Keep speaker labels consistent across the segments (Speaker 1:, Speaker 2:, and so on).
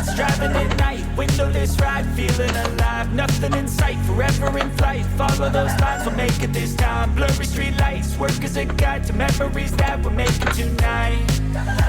Speaker 1: nights, driving at night, windowless ride, feeling alive. Nothing in sight, forever in flight. Follow those lines, we'll make it this time. Blurry street lights, work as a guide to memories that we're making tonight.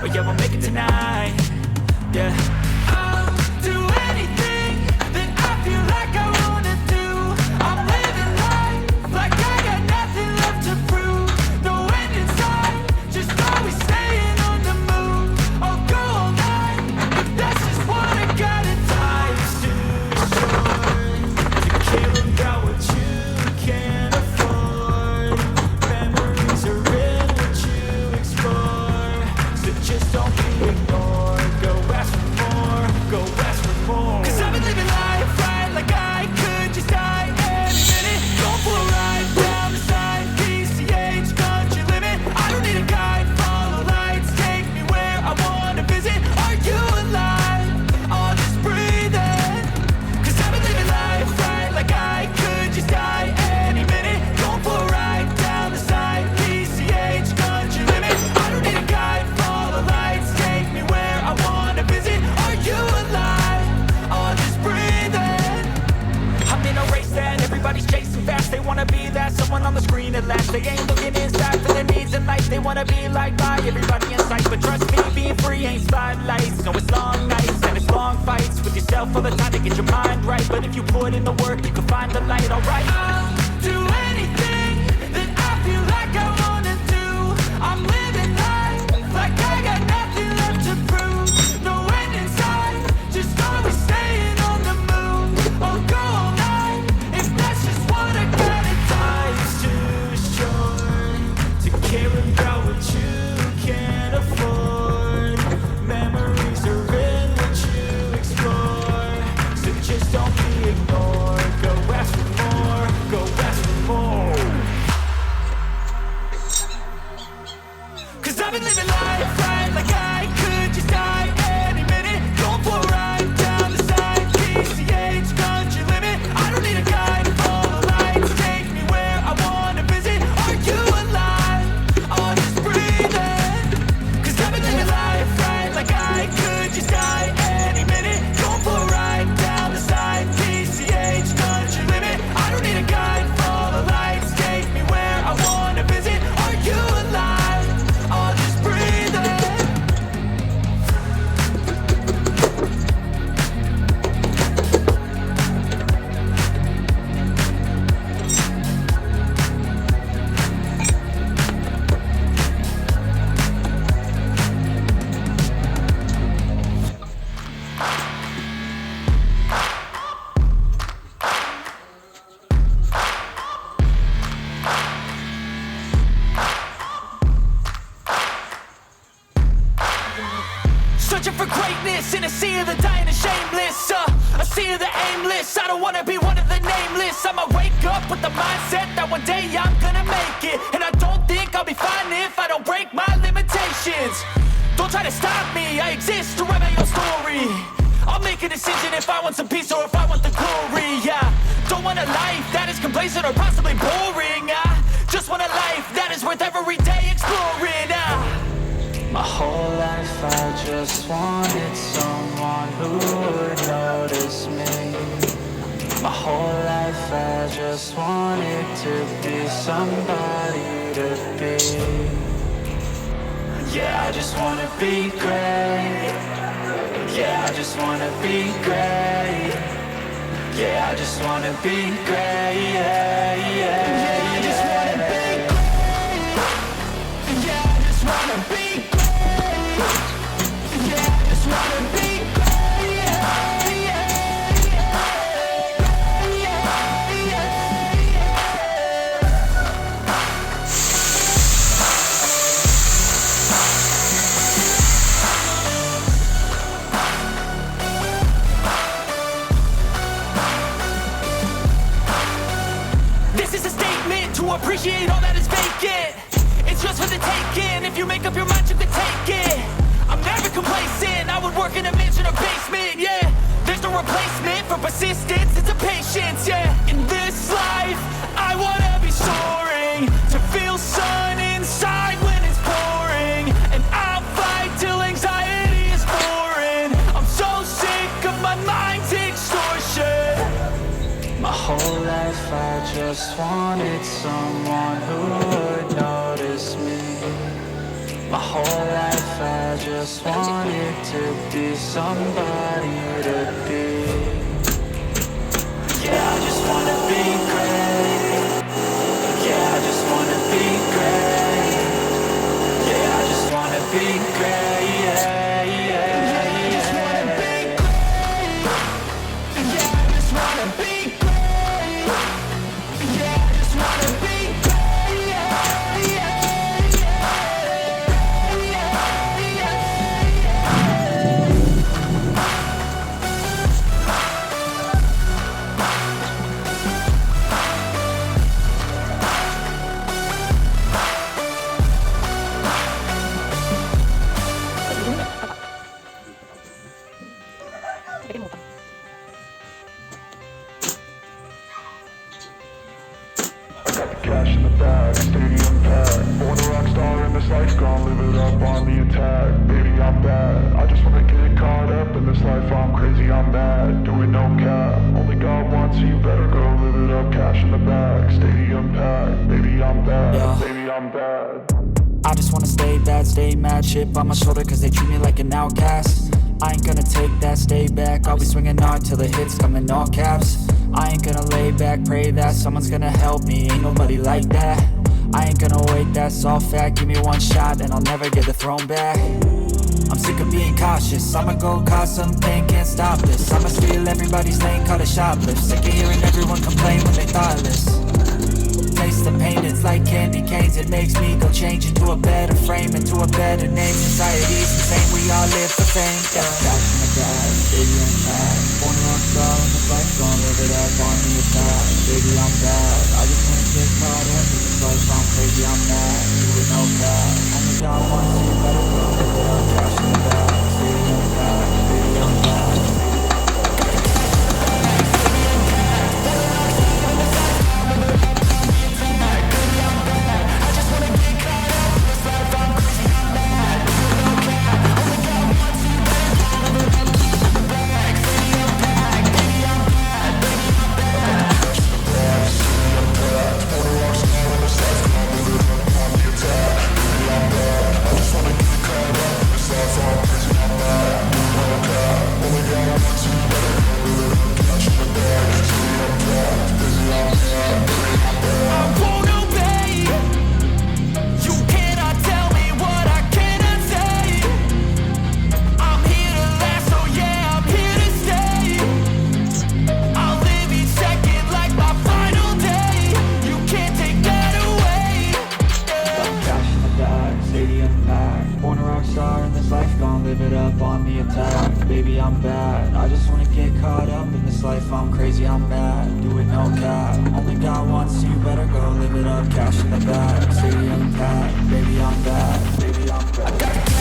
Speaker 1: Oh yeah, we'll make it tonight. Yeah. I'll do anything that I feel like I wanna do. I'm living life like I got nothing left to prove. No end in sight, just always staying on the move. I'll go all night, but that's just what I gotta do. Life's too short to care about what you can't afford. Memories are in what you explore, so just don't be ignored. Go ask for more, go ask for more. 'Cause I've been living life right like I could just die any minute. Going for a ride down the side, PCH, country limit. I don't need a guide, follow lights, take me where I wanna visit. Are you alive? I'll just breathe in. 'Cause I've been living life right like I could just die any minute. Going for a ride down the side, PCH, country limit. I don't need a guide, follow lights, take me where I wanna visit. Are you alive? I'll just breathe in. I'm in a race that everybody's chasing fast. They wanna be that someone on the screen at last. They ain't looking inside for their needs in life. They wanna be liked by everybody in sight. But trust me, being free ain't spotlights. No, it's long nights and it's long fights with yourself all the time to get your mind right. But if you put in the work, you can find the light, alright? I'll do anything that I feel like I wanna do. I'm living life like I got nothing left to prove. No end in sight, just always staying on the move. I'll go all night if that's just what I gotta do. Life's too short to care about what you can't afford. Memories are in what you explore, so just don't be ignored. Go ask for more, go ask for more. 'Cause I've been living life right like I could just die any minute. Going for a ride down the side, PCH, country limit. I don't need a guide, follow lights, take me where I wanna visit. Are you alive? I'll just breathe in. 'Cause I've been living life right like I could just die any minute. Going for a ride down the side, PCH, country limit. I don't need a guide, follow lights, take me where I wanna visit. Are you alive? I'll just breathe in. Searching for greatness in a sea of the dying and shameless, a sea of the aimless. I don't wanna be one of the nameless. I'ma wake up with the mindset that one day I'm gonna make it. And I don't think I'll be fine if I don't break my limitations. Don't try to stop me, I exist to write my own story. I'll make a decision if I want some peace or if I want the glory. Yeah, don't want a life that is complacent or possibly boring. I just want a life that is worth every day exploring.
Speaker 2: My whole life I just wanted someone who would notice me. My whole life I just wanted to be somebody to be. Yeah, I just wanna be great. Yeah, I just wanna be great. Yeah, I just wanna be great. Yeah, yeah, yeah, I just wanna be great. Yeah, I just wanna be great. Yeah, I just wanna be great. Yeah, yeah, yeah, yeah, yeah.
Speaker 1: This is a statement to appreciate all that is vacant. It's just for the taking. If you make up your mind, you can take it. I'm never complacent. I would work in a mansion or basement. Yeah, there's no replacement for persistence. It's a patience. Yeah, in this life, I wanna be soaring to feel sun inside when it's pouring, and I'll fight till anxiety is foreign. I'm so sick
Speaker 2: just wanted someone who would notice me. My whole life I just wanted to be somebody to be. Yeah, I just wanna be great. Yeah, I just wanna be great. Yeah, I just wanna be great. Yeah, yeah, yeah. I just wanna be great. Yeah, I just wanna be great. Yeah, I just wanna be great. Yeah, yeah,
Speaker 3: cash in the bag, stadium packed. Born a rock star in this life, gonna live it up on the attack. Baby, I'm bad. I just wanna get caught up in this life. I'm crazy, I'm mad. Doing no cap. Only God wants you, better go live it up. Cash in the bag, stadium packed. Baby, I'm bad.
Speaker 2: Yeah.
Speaker 3: Baby, I'm bad.
Speaker 2: I just wanna stay bad, stay mad. Chip on my shoulder cause they treat me like an outcast. I ain't gonna take that, stay back. I'll be swinging hard till the hits come in all caps. I ain't gonna lay back, pray that someone's gonna help me. Ain't nobody like that. I ain't gonna wait, that's all fact. Give me one shot and I'll never get the throne back. I'm sick of being cautious. I'ma go cause something, can't stop this. I'ma steal everybody's lane, call it shoplift. Sick of hearing everyone complain when they thoughtless. Taste the pain, it's like candy canes. It makes me go change into a better frame, into a better name. Society's insane, we all live for fame. Yeah. Cash in the bag, stadium packed. Born a rock star in this life, gonna live it up on the attack. Baby, I'm bad. I just wanna get caught up in this life. I'm crazy, I'm mad. Doing no cap. Only God wants you, better go live it up. Cash in the bag, stadium packed. Baby, I'm bad. Baby, I'm bad. I just wanna get caught up in this life. I'm crazy, I'm mad. Do it no cap. Only God wants you, better go live it up. Cash in the bag, stadium packed. Baby, I'm bad. Baby, I'm bad.